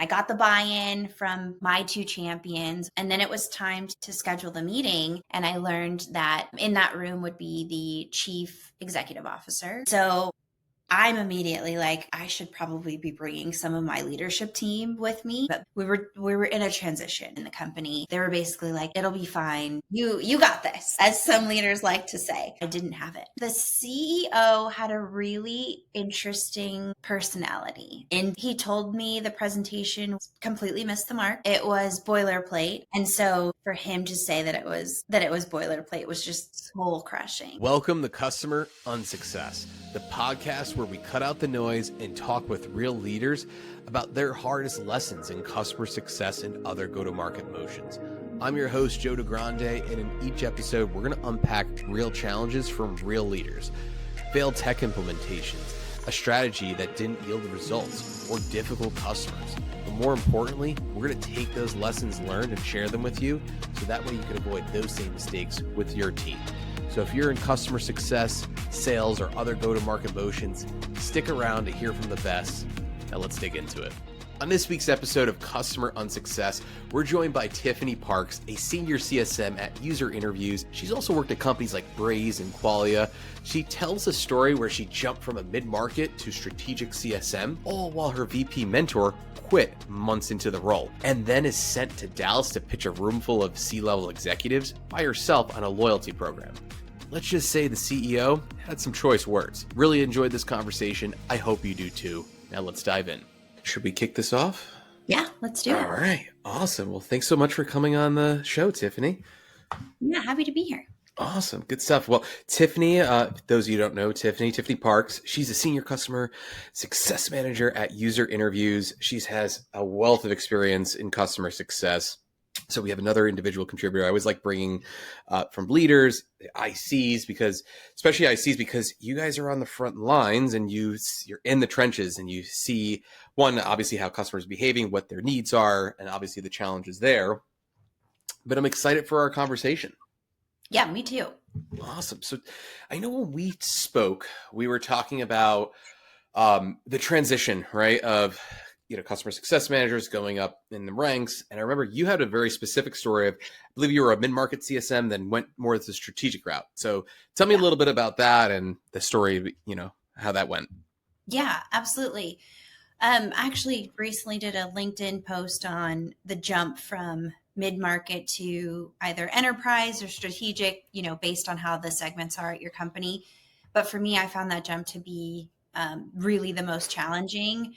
I got the buy-in from my two champions, and then it was time to schedule the meeting. And I learned that in that room would be the chief executive officer. So I'm immediately like, I should probably be bringing some of my leadership team with me. But we were in a transition in the company. They were basically like, it'll be fine. You got this, as some leaders like to say. I didn't have it. The CEO had a really interesting personality. And he told me the presentation completely missed the mark. It was boilerplate. And so for him to say that it was boilerplate was just soul crushing. Welcome to Customer Unsuccess, the podcast where we cut out the noise and talk with real leaders about their hardest lessons in customer success and other go-to-market motions. I'm your host, Joe DeGrande, and in each episode, we're going to unpack real challenges from real leaders, failed tech implementations, a strategy that didn't yield results, or difficult customers. But more importantly, we're going to take those lessons learned and share them with you so that way you can avoid those same mistakes with your team. So if you're in customer success, sales, or other go-to-market motions, stick around to hear from the best. Now let's dig into it. On this week's episode of Customer Unsuccess, we're joined by Tiffany Parks, a senior CSM at User Interviews. She's also worked at companies like Braze and Qualia. She tells a story where she jumped from a mid-market to strategic CSM, all while her VP mentor quit months into the role, and then is sent to Dallas to pitch a room full of C-level executives by herself on a loyalty program. Let's just say the CEO had some choice words. Really enjoyed this conversation. I hope you do too. Now let's dive in. Should we kick this off? Yeah, let's do it. All right. Awesome. Well, thanks so much for coming on the show, Tiffany. Yeah, happy to be here. Awesome. Good stuff. Well, Tiffany, those of you who don't know Tiffany Parks, she's a senior customer success manager at User Interviews. She has a wealth of experience in customer success. So we have another individual contributor. I always like bringing from leaders, ICs, especially ICs, because you guys are on the front lines and you're in the trenches and you see, one, obviously how customers are behaving, what their needs are, and obviously the challenges there. But I'm excited for our conversation. Yeah, me too. Awesome. So I know when we spoke, we were talking about the transition, right, of customer success managers going up in the ranks. And I remember you had a very specific story of, I believe you were a mid-market CSM, then went more to the strategic route. So tell me a little bit about that and the story, how that went. Yeah, absolutely. Actually recently did a LinkedIn post on the jump from mid-market to either enterprise or strategic, based on how the segments are at your company. But for me, I found that jump to be really the most challenging.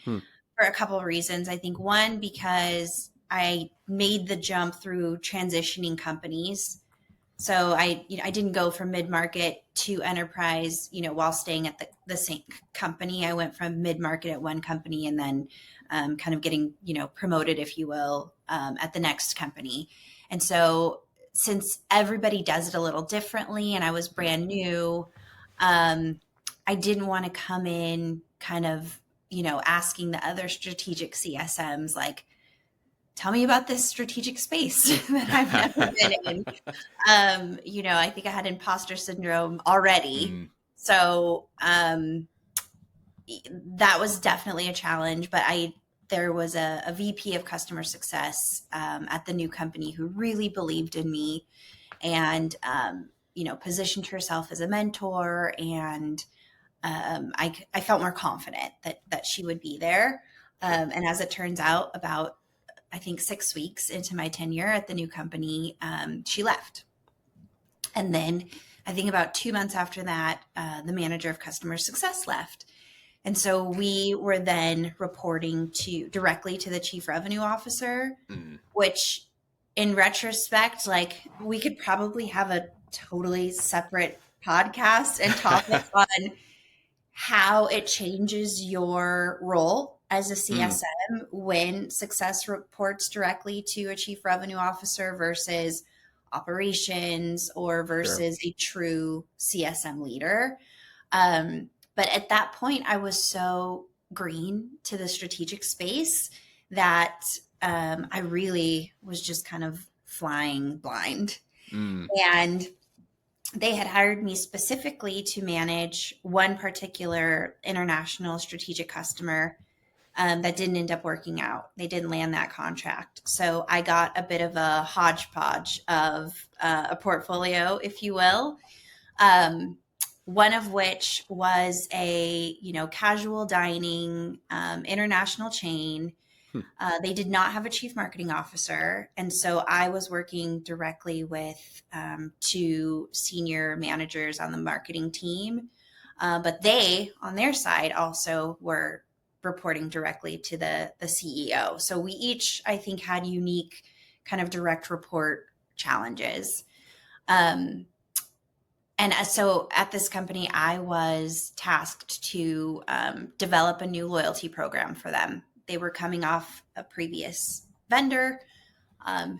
For a couple of reasons. I think one, because I made the jump through transitioning companies. So I didn't go from mid-market to enterprise, while staying at the same company. I went from mid-market at one company and then kind of getting, promoted, if you will, at the next company. And so since everybody does it a little differently and I was brand new, I didn't want to come in kind of asking the other strategic CSMs, like, tell me about this strategic space that I've never been in. I think I had imposter syndrome already. So that was definitely a challenge, but there was a VP of customer success at the new company who really believed in me and, positioned herself as a mentor, and I felt more confident that she would be there. And as it turns out, about, I think, 6 weeks into my tenure at the new company, she left. And then I think about 2 months after that, the manager of customer success left. And so we were then reporting directly to the chief revenue officer, which in retrospect, like, we could probably have a totally separate podcast and topic on how it changes your role as a CSM when success reports directly to a chief revenue officer versus operations or versus a true CSM leader. But at that point, I was so green to the strategic space that I really was just kind of flying blind. And they had hired me specifically to manage one particular international strategic customer that didn't end up working out. They didn't land that contract. So I got a bit of a hodgepodge of a portfolio, if you will. Um, one of which was a casual dining international chain. They did not have a chief marketing officer, and so I was working directly with two senior managers on the marketing team. But they, on their side, also were reporting directly to the CEO. So we each, I think, had unique kind of direct report challenges. And so at this company, I was tasked to develop a new loyalty program for them. They were coming off a previous vendor,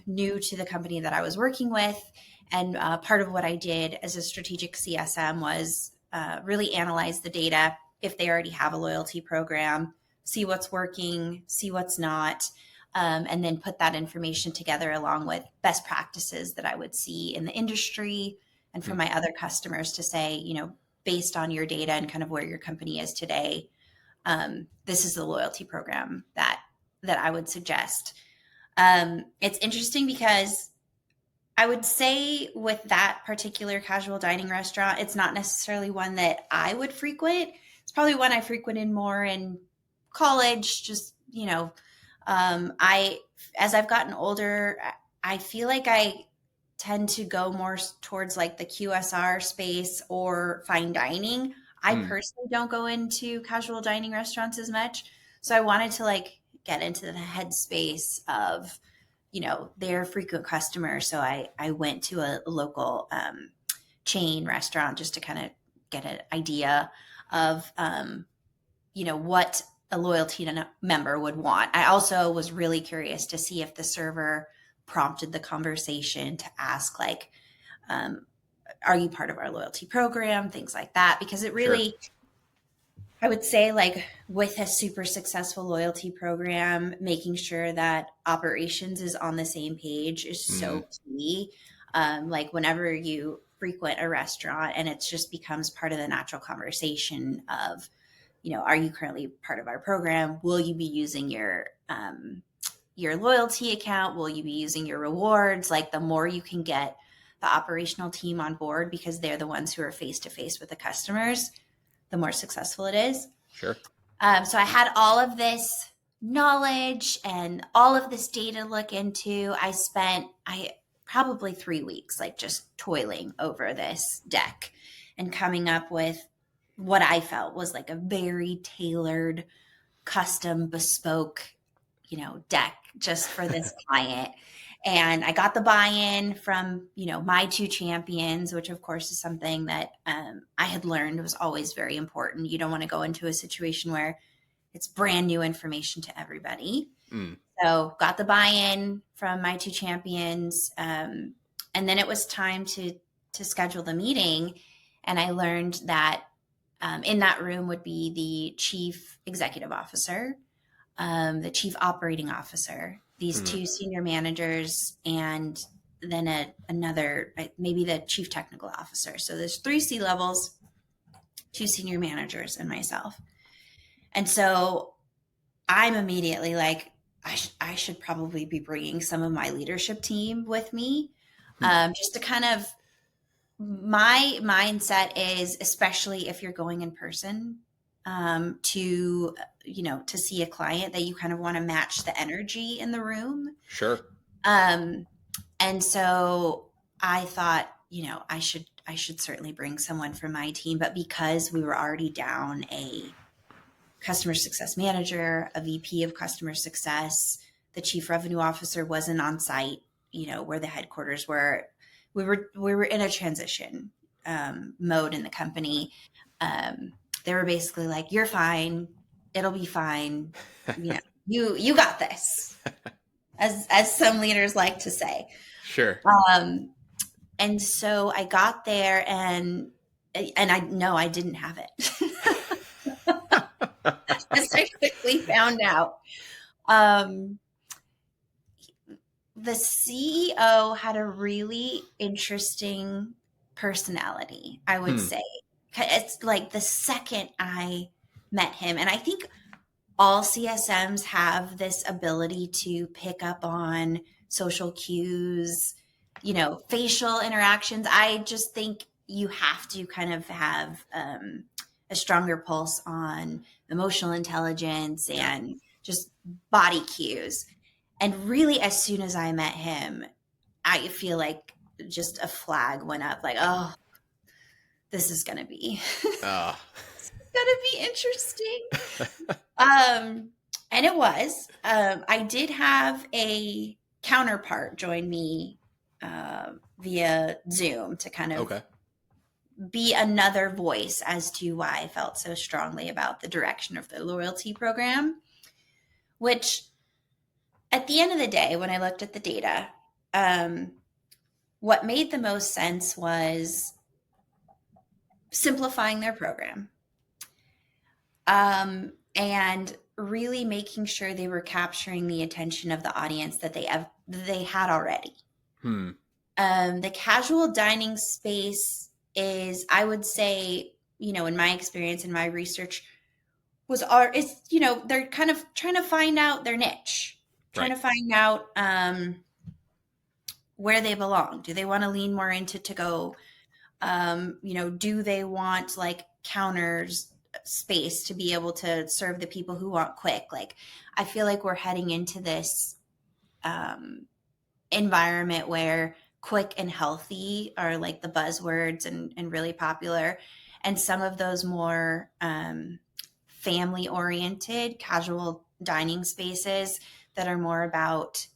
new to the company that I was working with. And part of what I did as a strategic CSM was really analyze the data if they already have a loyalty program, see what's working, see what's not, and then put that information together along with best practices that I would see in the industry and from my other customers to say, based on your data and kind of where your company is today, this is the loyalty program that I would suggest. It's interesting because I would say with that particular casual dining restaurant, it's not necessarily one that I would frequent. It's probably one I frequented more in college. Just, as I've gotten older, I feel like I tend to go more towards like the QSR space or fine dining. I personally don't go into casual dining restaurants as much. So I wanted to like get into the headspace of, their frequent customers. So I went to a local chain restaurant just to kind of get an idea of, what a loyalty member would want. I also was really curious to see if the server prompted the conversation to ask like, are you part of our loyalty program? Things like that, because it really, sure. I would say like with a super successful loyalty program, making sure that operations is on the same page is so key. Like whenever you frequent a restaurant and it just becomes part of the natural conversation of, are you currently part of our program? Will you be using your loyalty account? Will you be using your rewards? Like the more you can get the operational team on board because they're the ones who are face to face with the customers, the more successful it is. Sure. So I had all of this knowledge and all of this data to look into. I spent probably 3 weeks like just toiling over this deck and coming up with what I felt was like a very tailored, custom, bespoke, deck just for this client. And I got the buy-in from, my two champions, which of course is something that I had learned was always very important. You don't want to go into a situation where it's brand new information to everybody. So got the buy-in from my two champions. And then it was time to schedule the meeting. And I learned that in that room would be the chief executive officer, the chief operating officer, these two senior managers, and then another, maybe the chief technical officer. So there's 3 C-levels, 2 senior managers, and myself. And so I'm immediately like, I should probably be bringing some of my leadership team with me, just to kind of, my mindset is, especially if you're going in person, to see a client, that you kind of want to match the energy in the room. Sure. And so I thought, I should certainly bring someone from my team, but because we were already down a customer success manager, a VP of customer success, the chief revenue officer wasn't on site, where the headquarters were. We were in a transition mode in the company. They were basically like, "You're fine. It'll be fine. You got this," as some leaders like to say. Sure. And so I got there, and I know I didn't have it. As I quickly found out. The CEO had a really interesting personality, I would say. It's like the second I met him, and I think all CSMs have this ability to pick up on social cues, facial interactions. I just think you have to kind of have a stronger pulse on emotional intelligence Yeah. and just body cues. And really, as soon as I met him, I feel like just a flag went up, like, oh, this is going to be Uh, going to be interesting. And it was. I did have a counterpart join me via Zoom to kind of okay. be another voice as to why I felt so strongly about the direction of the loyalty program, which at the end of the day, when I looked at the data, what made the most sense was simplifying their program, and really making sure they were capturing the attention of the audience that they had already. The casual dining space is, I would say, in my experience and my research, they're kind of trying to find out their niche, trying Right. to find out where they belong. Do they want to lean more into to go? Do they want like counters space to be able to serve the people who want quick? Like, I feel like we're heading into this environment where quick and healthy are like the buzzwords and really popular. And some of those more family oriented casual dining spaces that are more about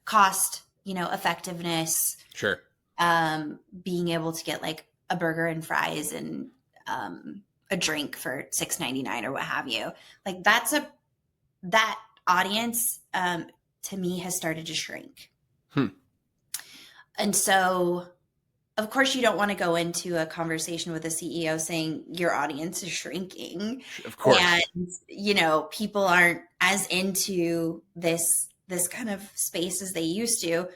cost, effectiveness, Sure. being able to get like a burger and fries and a drink for $6.99 or what have you. Like that audience to me has started to shrink. And so, of course, you don't want to go into a conversation with a CEO saying your audience is shrinking. Of course. And, people aren't as into this kind of space as they used to.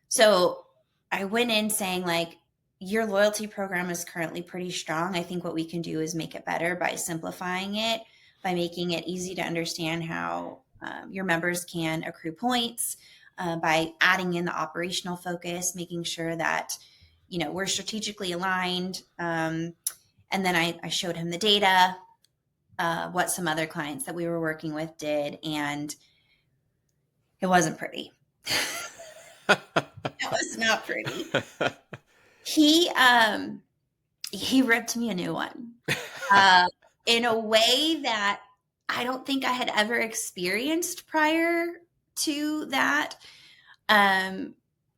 So I went in saying, like, your loyalty program is currently pretty strong. I think what we can do is make it better by simplifying it, by making it easy to understand how your members can accrue points, by adding in the operational focus, making sure that, we're strategically aligned. And then I showed him the data, what some other clients that we were working with did, and it wasn't pretty. It was not pretty. He ripped me a new one in a way that I don't think I had ever experienced prior to that.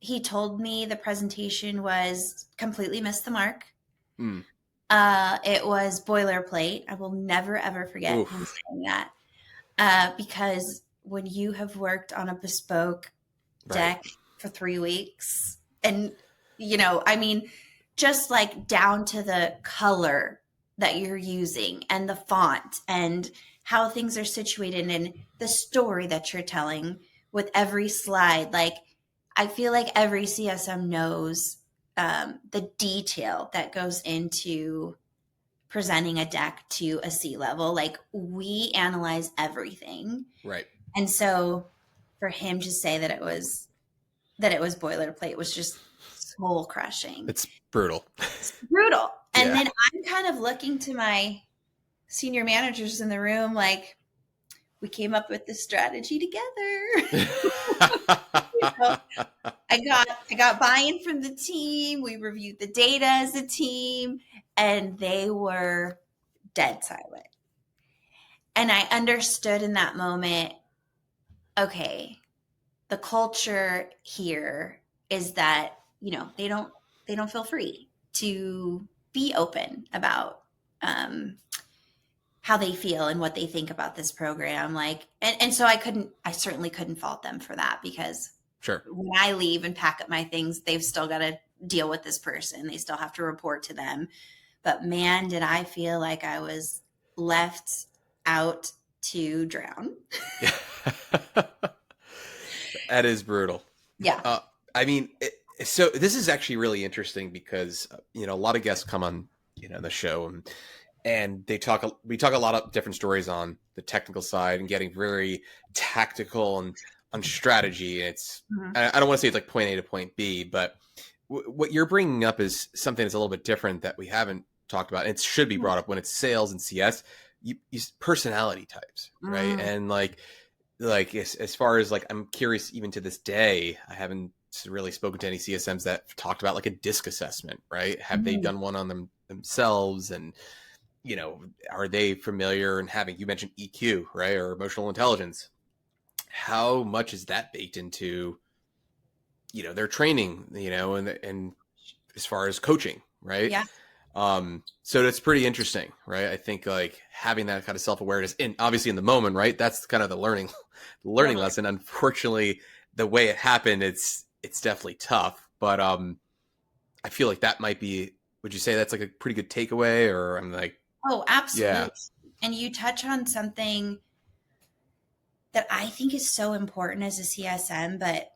He told me the presentation was completely missed the mark. It was boilerplate. I will never, ever forget him saying that. Because when you have worked on a bespoke deck for 3 weeks and, just like down to the color that you're using and the font and how things are situated and the story that you're telling with every slide, like, I feel like every CSM knows the detail that goes into presenting a deck to a C-level. Like, we analyze everything. Right. And so for him to say that it was boilerplate was just soul crushing. It's brutal. It's brutal. And Yeah. then I'm kind of looking to my senior managers in the room, like, we came up with this strategy together. I got buy-in from the team. We reviewed the data as a team, and they were dead silent. And I understood in that moment, okay, the culture here is that, they don't feel free to be open about how they feel and what they think about this program. Like, and so I certainly couldn't fault them for that, because Sure. when I leave and pack up my things, they've still got to deal with this person. They still have to report to them. But man, did I feel like I was left out to drown. That is brutal. Yeah. So this is actually really interesting because, a lot of guests come on, the show, and and we talk a lot of different stories on the technical side and getting very tactical and on strategy. It's Mhm. I don't want to say it's like point A to point B, but what you're bringing up is something that's a little bit different that we haven't talked about. It should be brought up when it's sales and CS. You personality types, right? Mm, And like as far as like, I'm curious, even to this day, I haven't really spoken to any CSMs that have talked about like a disc assessment, right? Have they mm. done one on themselves? And are they familiar and having, you mentioned EQ, right? Or emotional intelligence. How much is that baked into, their training, and as far as coaching, right? Yeah. So that's pretty interesting, right? I think like having that kind of self-awareness, and obviously in the moment, right? That's kind of the learning Totally. lesson. Unfortunately, the way it happened, it's definitely tough. But I feel like that might be, would you say that's like a pretty good takeaway? Or I'm like, Oh, yeah, absolutely. And you touch on something that I think is so important as a CSM, but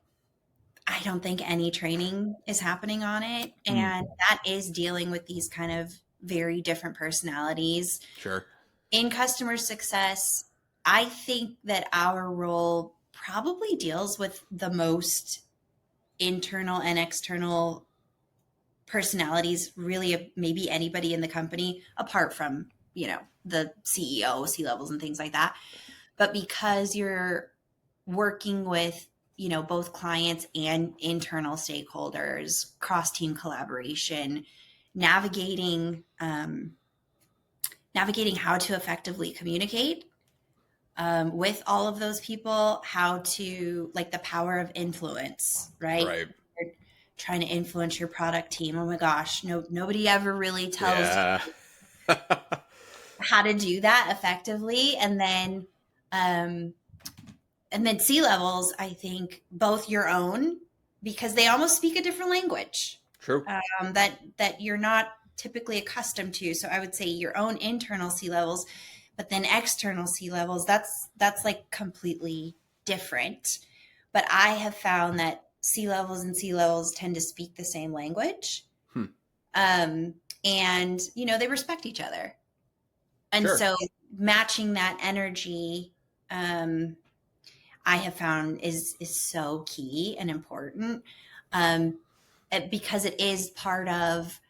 I don't think any training is happening on it. hmm, And that is dealing with these kind of very different personalities. sure, In customer success, I think that our role probably deals with the most internal and external personalities, really, of maybe anybody in the company, apart from, the CEO, C levels, and things like that. But because you're working with, both clients and internal stakeholders, cross team collaboration, navigating navigating how to effectively communicate with all of those people, how to, like, the power of influence, right? right, You're trying to influence your product team. Oh my gosh, nobody ever really tells you yeah, how to do that effectively. Um, and then C levels, I think both your own, because they almost speak a different language true, that you're not typically accustomed to. So I would say your own internal C levels, but then external C levels, that's like completely different. But I have found that C levels and C levels tend to speak the same language. hmm, Um, and they respect each other. And sure, so matching that energy, um, I have found is so key and important, um, because it is part of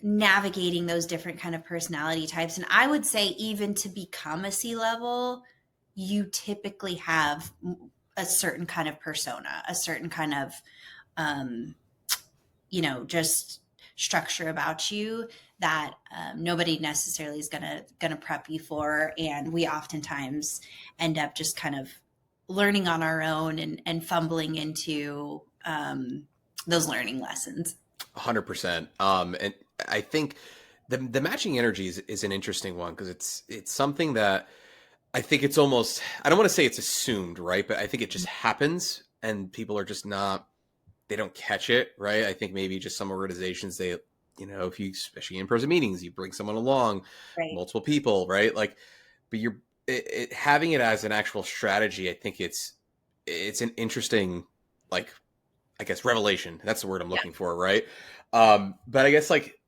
navigating those different kind of personality types. And I would say even to become a C level, you typically have a certain kind of persona, a certain kind of um, just structure about you that nobody necessarily is gonna prep you for. And we oftentimes end up just kind of learning on our own and fumbling into those learning lessons. 100%. And I think the matching energy is an interesting one, because it's something that I think it's almost, I don't want to say it's assumed, right? But I think it just happens and people are just not, they don't catch it, right? I think maybe just some organizations, they, if you, especially in person meetings, you bring someone along, Right. multiple people, right? Like, but having it as an actual strategy, I think it's an interesting, like, I guess revelation. That's the word I'm Yeah. looking for, right? But I guess like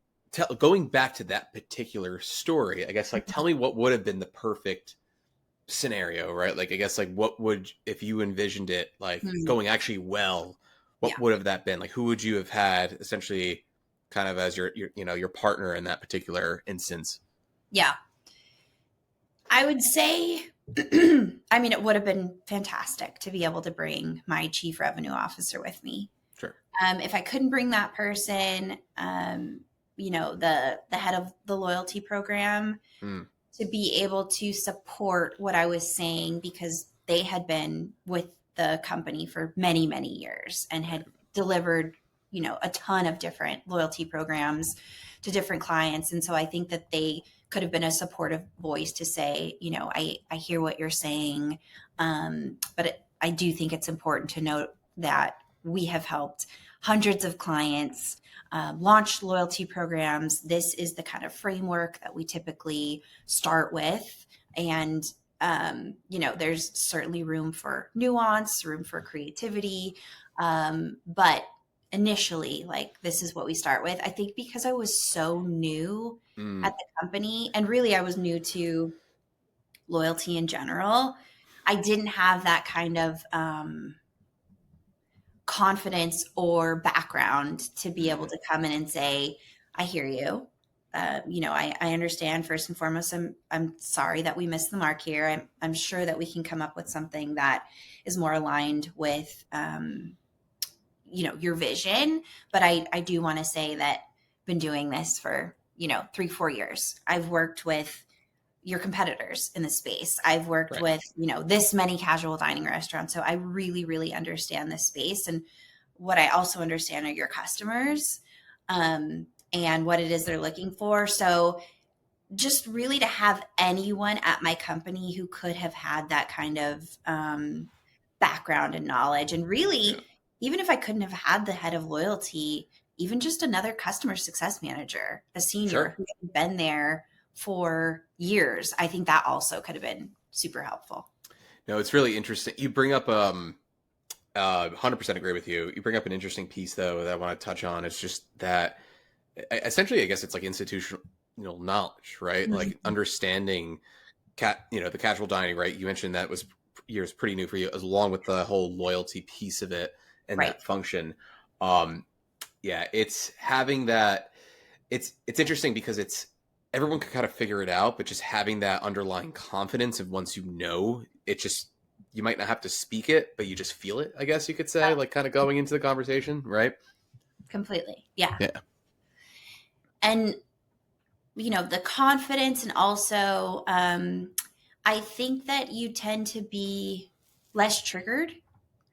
going back to that particular story, I guess like tell me what would have been the perfect scenario, right? Like I guess like what would, if you envisioned it like Mhm. going actually well, what Yeah. would have that been? Like who would you have had essentially kind of as your partner in that particular instance? Yeah. I would say, I mean, it would have been fantastic to be able to bring my chief revenue officer with me. Sure. If I couldn't bring that person, the head of the loyalty program, Mm, to be able to support what I was saying, because they had been with the company for many, many years and right. had delivered, a ton of different loyalty programs to different clients. And so I think that they could have been a supportive voice to say, I hear what you're saying. I do think it's important to note that we have helped hundreds of clients launch loyalty programs. This is the kind of framework that we typically start with. And, there's certainly room for nuance, room for creativity. But initially, like, this is what we start with. I think because I was so new Mm, at the company, and really I was new to loyalty in general, I didn't have that kind of confidence or background to be able mhm. to come in and say, I hear you. I understand. First and foremost, I'm sorry that we missed the mark here. I'm sure that we can come up with something that is more aligned with, your vision. But I do want to say that I've been doing this for, 3-4 years. I've worked with your competitors in the space. I've worked Right. with, this many casual dining restaurants. So I really, really understand this space. And what I also understand are your customers, and what it is they're looking for. So just really to have anyone at my company who could have had that kind of background and knowledge. And Yeah. really, even if I couldn't have had the head of loyalty, even just another customer success manager, a senior Sure. who had been there for years, I think that also could have been super helpful. No, it's really interesting. You bring up 100% agree with you. You bring up an interesting piece though that I want to touch on. It's just that essentially, I guess it's like institutional knowledge, right? Like Mhm. understanding the casual dining, right? You mentioned that was years pretty new for you, as along with the whole loyalty piece of it and Right. that function. Um, yeah, it's having that. It's interesting because it's everyone can kind of figure it out, but just having that underlying confidence of once you know, it just you might not have to speak it, but you just feel it. I guess you could say, like, kind of going into the conversation, right? Completely. Yeah. Yeah, And the confidence, and also I think that you tend to be less triggered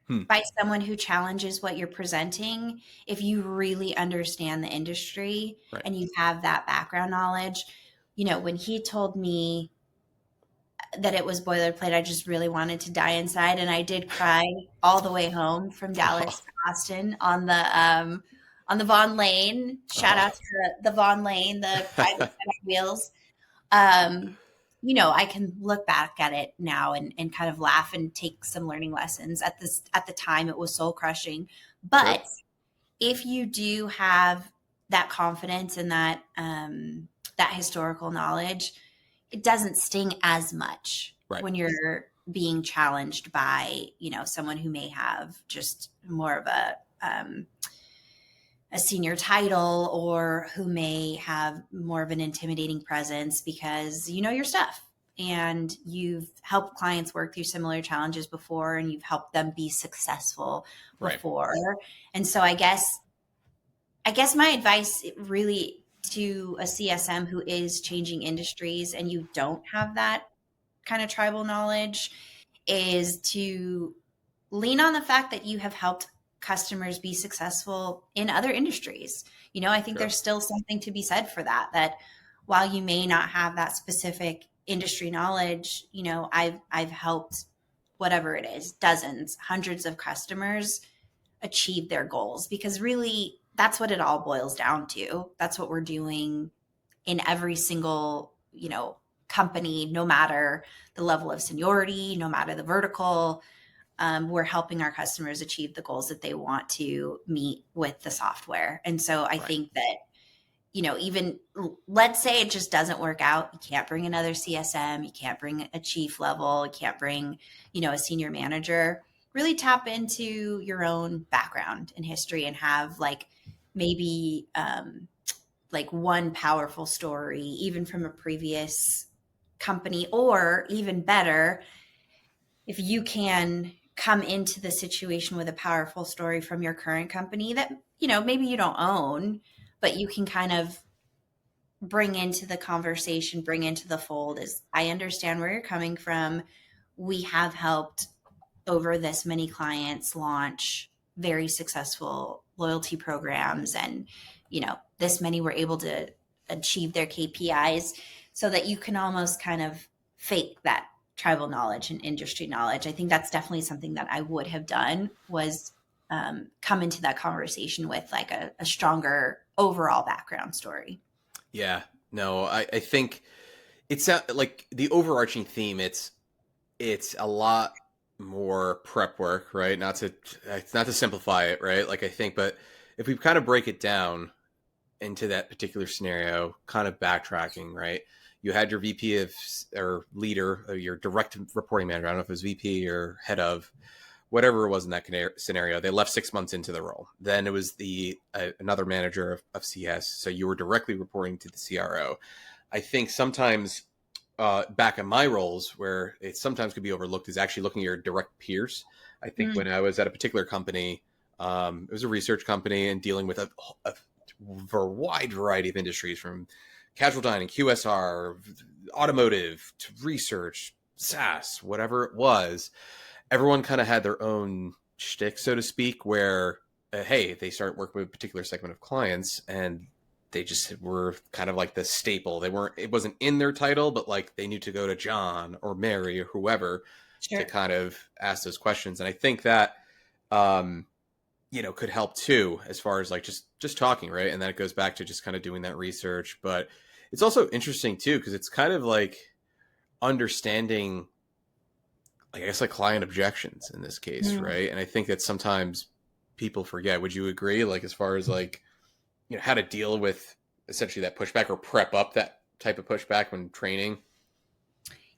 hmm. by someone who challenges what you're presenting if you really understand the industry Right. and you have that background knowledge. When he told me that it was boilerplate, I just really wanted to die inside, and I did cry all the way home from Dallas Oh, to Austin on the Von Lane. Shout out oh. to the Von Lane, the private set of wheels. um, I can look back at it now and kind of laugh and take some learning lessons. At the time, it was soul crushing. Sure. But if you do have that confidence and that historical knowledge, it doesn't sting as much Right. when you're being challenged by, someone who may have just more of a senior title, or who may have more of an intimidating presence because you know your stuff and you've helped clients work through similar challenges before, and you've helped them be successful Right. before. And so I guess my advice really to a CSM who is changing industries and you don't have that kind of tribal knowledge is to lean on the fact that you have helped customers be successful in other industries. I think Sure. there's still something to be said for that while you may not have that specific industry knowledge, I've helped, whatever it is, dozens, hundreds of customers achieve their goals, because really that's what it all boils down to. That's what we're doing in every single, company, no matter the level of seniority, no matter the vertical. We're helping our customers achieve the goals that they want to meet with the software. And so I Right. think that, even let's say it just doesn't work out. You can't bring another CSM, you can't bring a chief level, you can't bring, a senior manager. Really tap into your own background and history and have like maybe like one powerful story, even from a previous company, or even better, if you can come into the situation with a powerful story from your current company that, maybe you don't own, but you can kind of bring into the conversation, bring into the fold, is I understand where you're coming from. We have helped over this many clients launch very successful loyalty programs, and this many were able to achieve their KPIs, so that you can almost kind of fake that tribal knowledge and industry knowledge. I think that's definitely something that I would have done, was come into that conversation with like a stronger overall background story. Yeah. No, I think it's like the overarching theme. It's a lot more prep work, right? Not to simplify it, right? Like I think, but if we kind of break it down into that particular scenario, kind of backtracking, right? You had your VP of or leader, or your direct reporting manager. I don't know if it was VP or head of, whatever it was in that scenario. They left 6 months into the role. Then it was another manager of CS. So you were directly reporting to the CRO. I think sometimes back in my roles where it sometimes could be overlooked is actually looking at your direct peers. I think Mm, when I was at a particular company, it was a research company and dealing with a wide variety of industries from casual dining, QSR, automotive to research, SaaS, whatever it was. Everyone kind of had their own shtick, so to speak, where, hey, they start working with a particular segment of clients and they just were kind of like the staple. It wasn't in their title, but like they knew to go to John or Mary or whoever to sure. kind of ask those questions. And I think that, um, could help too, as far as like just talking, right? And then it goes back to just kind of doing that research. But it's also interesting too, because it's kind of like understanding, like, I guess, like client objections in this case, Mm. right? And I think that sometimes people forget. Would you agree? Like, as far as like, how to deal with essentially that pushback or prep up that type of pushback when training?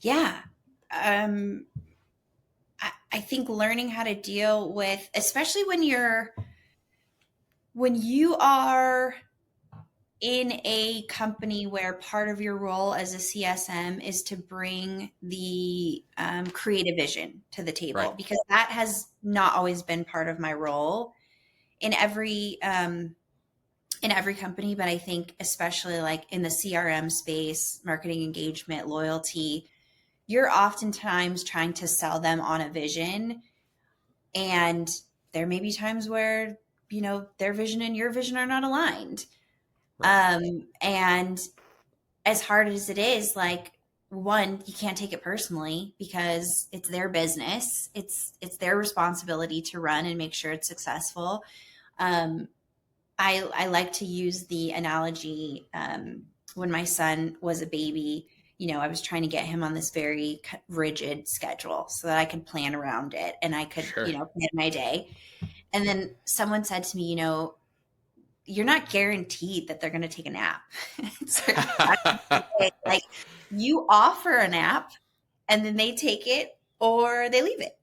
Yeah. Um, I think learning how to deal with, especially when you are in a company where part of your role as a CSM is to bring the creative vision to the Right. table, because that has not always been part of my role in every company, but I think especially like in the CRM space, marketing engagement, loyalty, you're oftentimes trying to sell them on a vision, and there may be times where their vision and your vision are not aligned. Right. And as hard as it is, like, one, you can't take it personally because it's their business. It's their responsibility to run and make sure it's successful. Um, I like to use the analogy, when my son was a baby, I was trying to get him on this very rigid schedule so that I could plan around it and I could, Sure. plan my day. And then someone said to me, you're not guaranteed that they're going to take a nap. Certain times of the day. Like, you offer a nap and then they take it or they leave it.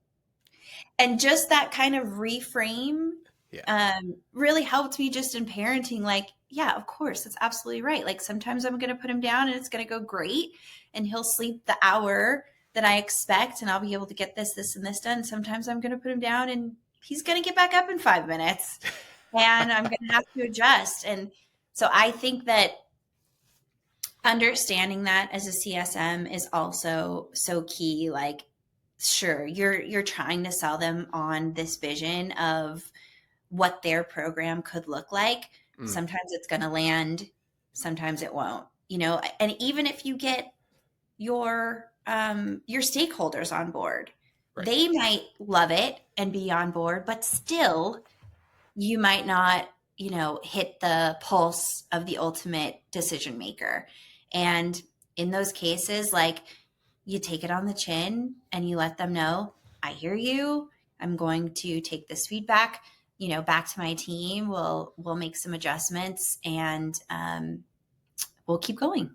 And just that kind of reframe Yeah. really helped me just in parenting. Like, yeah, of course, that's absolutely right. Like, sometimes I'm going to put him down and it's going to go great and he'll sleep the hour that I expect and I'll be able to get this, and this done. Sometimes I'm going to put him down and he's going to get back up in 5 minutes and I'm going to have to adjust. And so I think that understanding that as a CSM is also so key. Like, sure, you're trying to sell them on this vision of what their program could look like. Mm, Sometimes it's going to land, sometimes it won't. And even if you get your stakeholders on board, right. they might love it and be on board, but still you might not, hit the pulse of the ultimate decision maker. And in those cases, like, you take it on the chin and you let them know, I hear you. I'm going to take this feedback, back to my team. We'll make some adjustments and we'll keep going.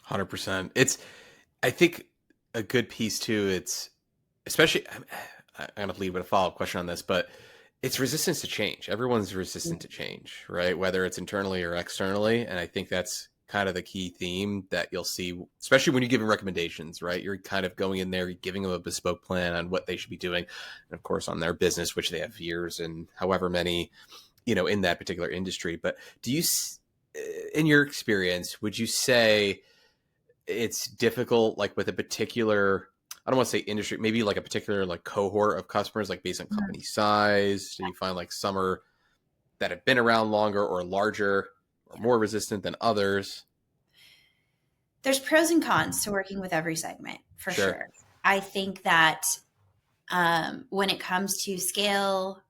100%. I think a good piece too, it's especially, I'm going to leave with a follow-up question on this, but it's resistance to change. Everyone's resistant to change, right? Whether it's internally or externally. And I think that's kind of the key theme that you'll see, especially when you're giving recommendations, right? You're kind of going in there, you're giving them a bespoke plan on what they should be doing. And of course, on their business, which they have years and however many, in that particular industry. But in your experience, would you say it's difficult, like with a particular, I don't want to say industry, maybe like a particular like cohort of customers, like based on company size? Do you find like some are that have been around longer or larger or more resistant than others? There's pros and cons to working with every segment, for Sure. sure. I think that when it comes to scale,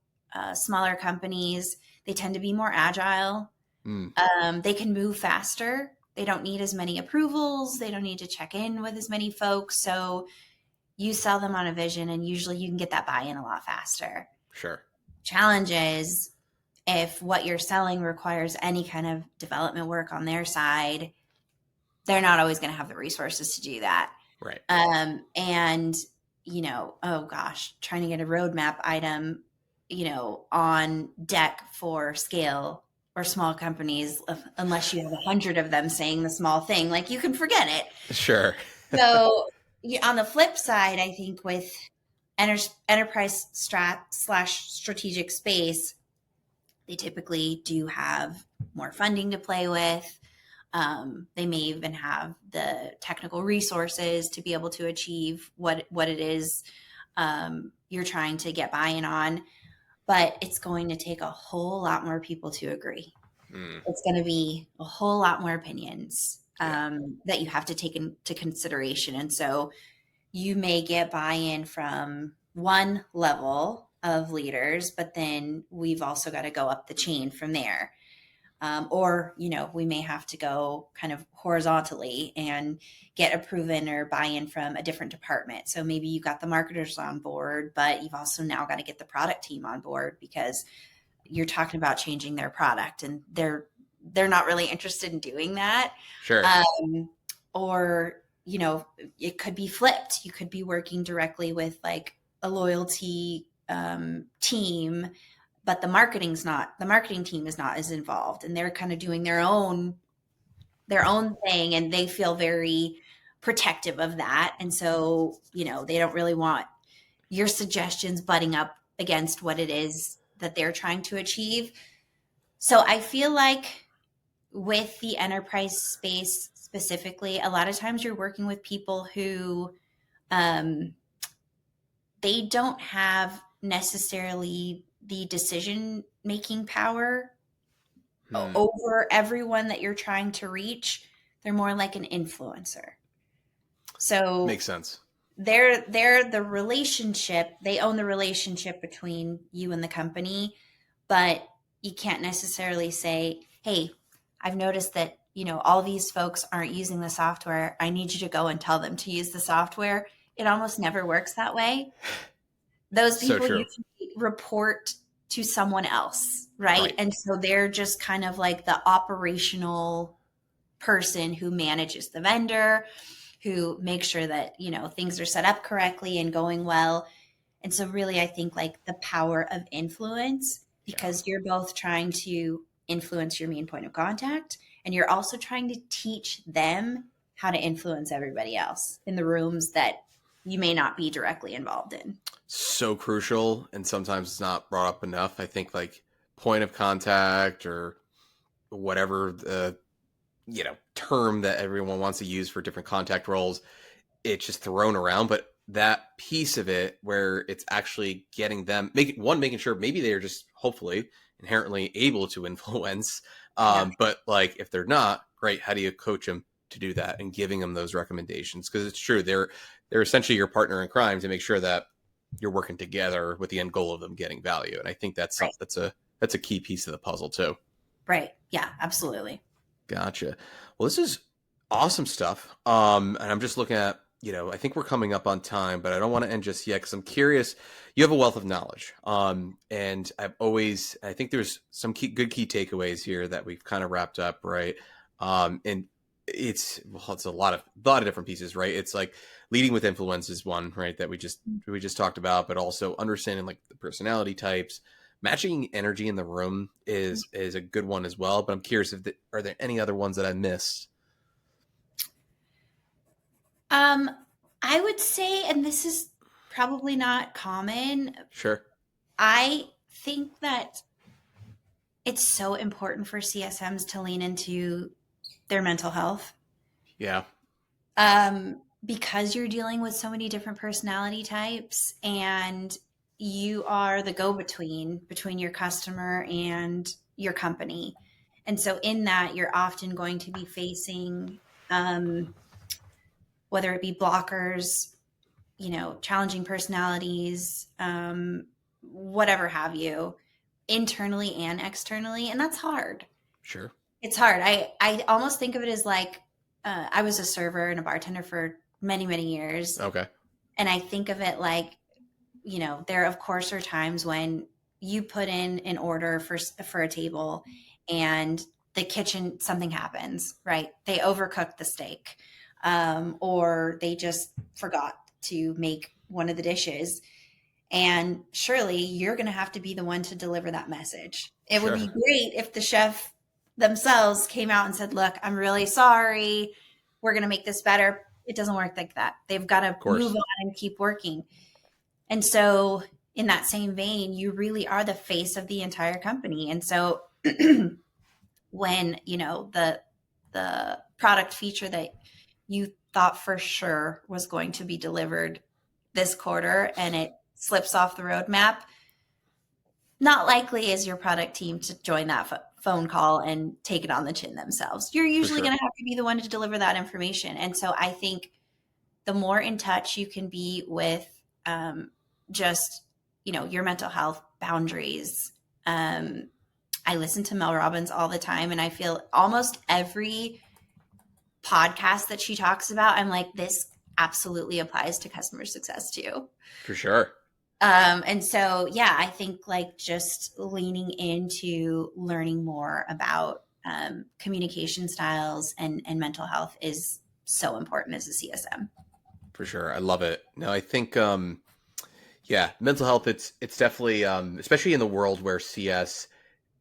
smaller companies, they tend to be more agile. Mm, They can move faster. They don't need as many approvals. They don't need to check in with as many folks. So you sell them on a vision, and usually you can get that buy in a lot faster. sure. Challenge is if what you're selling requires any kind of development work on their side, they're not always going to have the resources to do that. Right. And, oh gosh, trying to get a roadmap item, on deck for scale or small companies, unless you have 100 of them saying the small thing, like you can forget it. Sure. So on the flip side, I think with enterprise strategic space, they typically do have more funding to play with. They may even have the technical resources to be able to achieve what it is you're trying to get buy-in on. But it's going to take a whole lot more people to agree. It's going to be a whole lot more opinions that you have to take into consideration. And so you may get buy-in from one level of leaders, but then we've also got to go up the chain from there. Or, we may have to go kind of horizontally and get a proven or buy-in from a different department. So maybe you got the marketers on board, but you've also now got to get the product team on board because you're talking about changing their product and they're not really interested in doing that. Sure. Or, it could be flipped. You could be working directly with like a loyalty team, but the marketing team is not as involved, and they're kind of doing their own thing, and they feel very protective of that. And so, they don't really want your suggestions butting up against what it is that they're trying to achieve. So I feel like with the enterprise space specifically, a lot of times you're working with people who they don't have necessarily the decision-making power over everyone that you're trying to reach. They're more like an influencer. So makes sense. They're the relationship. They own the relationship between you and the company, but you can't necessarily say, hey, I've noticed that, all these folks aren't using the software. I need you to go and tell them to use the software. It almost never works that way. Those people usually report to someone else, right? And so they're just kind of like the operational person who manages the vendor, who makes sure that, things are set up correctly and going well. And so really, I think like the power of influence, because you're both trying to influence your main point of contact, and you're also trying to teach them how to influence everybody else in the rooms that you may not be directly involved in. So crucial, and sometimes it's not brought up enough. I think like point of contact or whatever the term that everyone wants to use for different contact roles, it's just thrown around. But that piece of it where it's actually getting them making sure maybe they're just hopefully inherently able to influence, but like if they're not, great, how do you coach them to do that and giving them those recommendations? Because it's true, they're essentially your partner in crime to make sure that you're working together with the end goal of them getting value. And I think that's a key piece of the puzzle too. Right. Yeah, absolutely. Gotcha. Well, this is awesome stuff. And I'm just looking at, I think we're coming up on time, but I don't want to end just yet because I'm curious. You have a wealth of knowledge. And I think there's some good key takeaways here that we've kind of wrapped up, right? And it's a lot of different pieces, right? It's like leading with influence is one, right, that we just talked about, but also understanding like the personality types. Matching energy in the room is a good one as well. But I'm curious are there any other ones that I missed? I would say, and this is probably not common. Sure. I think that it's so important for CSMs to lean into their mental health. Yeah. Because you're dealing with so many different personality types, and you are the go-between between your customer and your company. And so in that, you're often going to be facing, whether it be blockers, challenging personalities, whatever have you, internally and externally. And that's hard. Sure. It's hard. I almost think of it as like, I was a server and a bartender for many, many years. Okay. And I think of it like, there of course are times when you put in an order for a table and the kitchen, something happens, right? They overcooked the steak, or they just forgot to make one of the dishes. And surely you're going to have to be the one to deliver that message. It would be Sure. great if the chef themselves came out and said, look, I'm really sorry. We're going to make this better. It doesn't work like that. They've got to Of move course. on and keep working. And so, in that same vein, you really are the face of the entire company. And so, when the product feature that you thought for sure was going to be delivered this quarter and it slips off the roadmap, not likely is your product team to join that phone call and take it on the chin themselves. You're For usually sure. going to have to be the one to deliver that information. And so I think the more in touch you can be with, just, your mental health boundaries. I listen to Mel Robbins all the time, and I feel almost every podcast that she talks about, I'm like, this absolutely applies to customer success too. For sure. And so, yeah, I think like just leaning into learning more about communication styles and mental health is so important as a CSM. For sure. I love it. No, I think yeah, mental health, it's definitely especially in the world where CS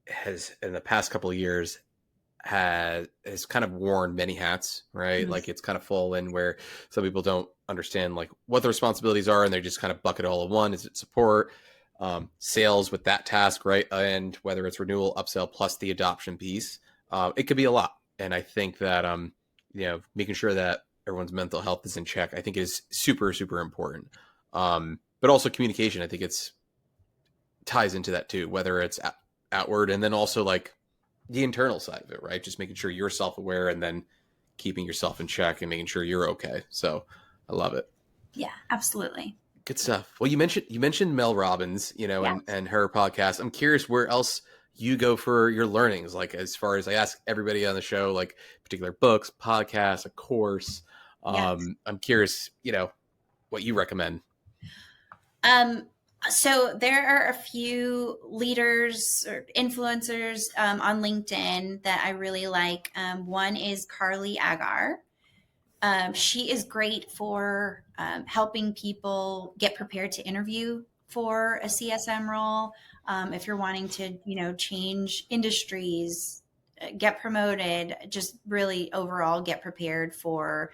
has in the past couple of years has kind of worn many hats, right? Mhm. Like it's kind of fallen where some people don't understand like what the responsibilities are and they just kind of bucket it all in one. Is it support, sales with that task, right? And whether it's renewal, upsell, plus the adoption piece, it could be a lot. And I think that making sure that everyone's mental health is in check, I think is super, super important. But also communication, I think it's ties into that too, whether it's outward and then also like the internal side of it, right? Just making sure you're self-aware and then keeping yourself in check and making sure you're okay. So I love it. Yeah, absolutely. Good stuff. Well, you mentioned Mel Robbins, Yeah. and her podcast. I'm curious where else you go for your learnings. Like as far as I ask everybody on the show, like particular books, podcasts, a course. Yeah. I'm curious, what you recommend. Um, so there are a few leaders or influencers on LinkedIn that I really like. One is Carly Agar. She is great for helping people get prepared to interview for a CSM role. If you're wanting to, change industries, get promoted, just really overall get prepared for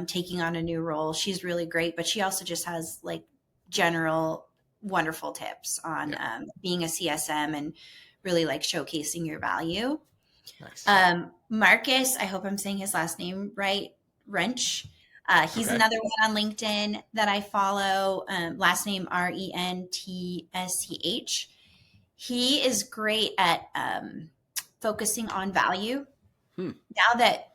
taking on a new role. She's really great, but she also just has like general wonderful tips on Yeah. being a CSM and really like showcasing your value. Nice. Marcus, I hope I'm saying his last name right, Wrench. He's Okay. another one on LinkedIn that I follow. Last name Rentsch. He is great at focusing on value. Hmm. Now that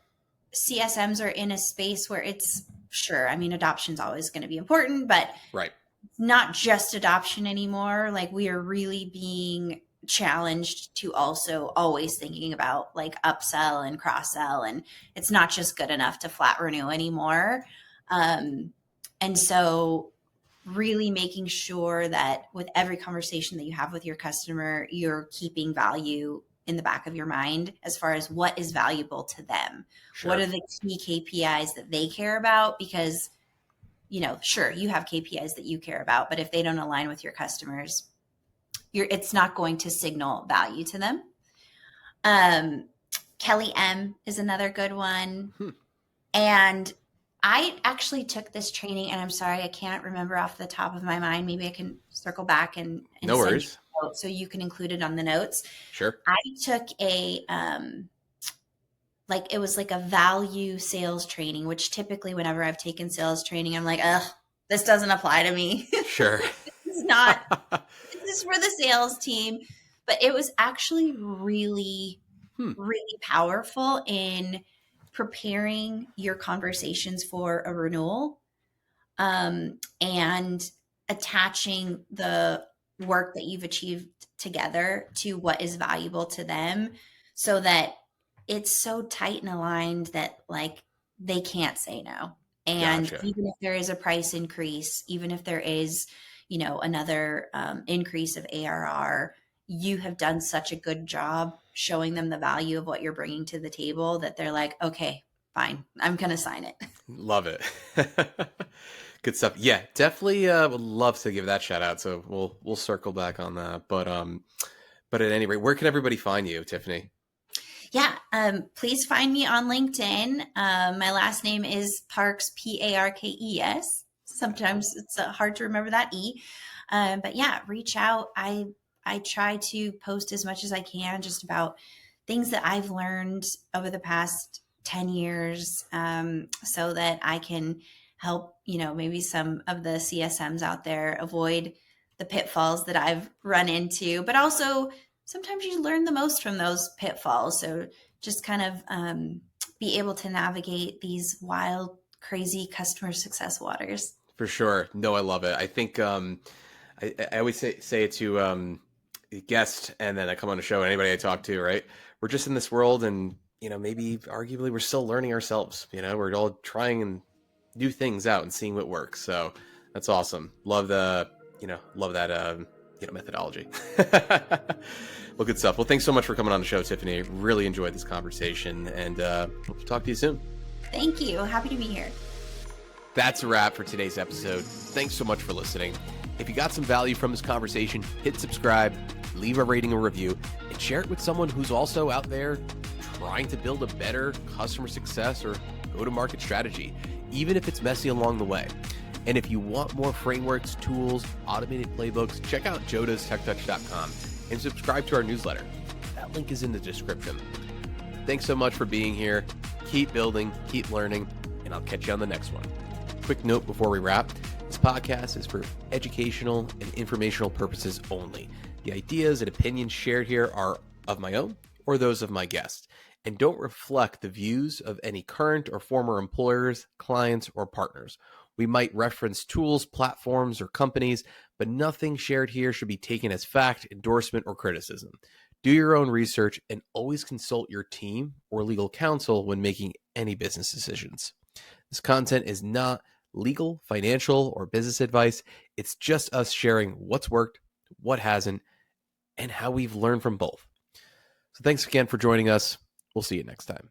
CSMs are in a space where it's sure, I mean, adoption is always going to be important, but Right. not just adoption anymore. Like we are really being challenged to also always thinking about like upsell and cross sell, and it's not just good enough to flat renew anymore. And so really making sure that with every conversation that you have with your customer, you're keeping value in the back of your mind as far as what is valuable to them. What Sure. are the key KPIs that they care about? Because sure, you have KPIs that you care about, but if they don't align with your customers, it's not going to signal value to them. Kelly M is another good one. Hmm. And I actually took this training, and I'm sorry, I can't remember off the top of my mind. Maybe I can circle back and No send you worries. a note so you can include it on the notes. Sure. I took it was like a value sales training, which typically whenever I've taken sales training, I'm like, ugh, this doesn't apply to me. Sure. It's not, this is for the sales team. But it was actually really, really powerful in preparing your conversations for a renewal, and attaching the work that you've achieved together to what is valuable to them so that it's so tight and aligned that like they can't say no. And Gotcha. even if there is a price increase, even if there is, another increase of ARR, you have done such a good job showing them the value of what you're bringing to the table that they're like, okay, fine, I'm going to sign it. Love it. Good stuff. Yeah, definitely would love to give that shout out. So we'll circle back on that. But at any rate, where can everybody find you, Tiffany? Yeah, please find me on LinkedIn. My last name is Parks, Parkes. Sometimes it's hard to remember that E. But yeah, reach out. I try to post as much as I can just about things that I've learned over the past 10 years, so that I can help, maybe some of the CSMs out there avoid the pitfalls that I've run into, but also sometimes you learn the most from those pitfalls. So just kind of be able to navigate these wild, crazy customer success waters. For sure. No, I love it. I think I always say it to a guest, and then I come on the show, anybody I talk to, right? We're just in this world, and maybe arguably we're still learning ourselves. We're all trying new things out and seeing what works. So that's awesome. Love love that methodology. Well, good stuff. Well, thanks so much for coming on the show, Tiffany. Really enjoyed this conversation, and hope to talk to you soon. Thank you. Happy to be here. That's a wrap for today's episode. Thanks so much for listening. If you got some value from this conversation, hit subscribe, leave a rating or review, and share it with someone who's also out there trying to build a better customer success or go-to-market strategy, even if it's messy along the way. And if you want more frameworks, tools, automated playbooks, check out jodastechtouch.com and subscribe to our newsletter. That link is in the description. Thanks so much for being here. Keep building, keep learning, and I'll catch you on the next one. Quick note before we wrap, this podcast is for educational and informational purposes only. The ideas and opinions shared here are of my own or those of my guests, and don't reflect the views of any current or former employers, clients, or partners. We might reference tools, platforms, or companies, but nothing shared here should be taken as fact, endorsement, or criticism. Do your own research and always consult your team or legal counsel when making any business decisions. This content is not legal, financial, or business advice. It's just us sharing what's worked, what hasn't, and how we've learned from both. So thanks again for joining us. We'll see you next time.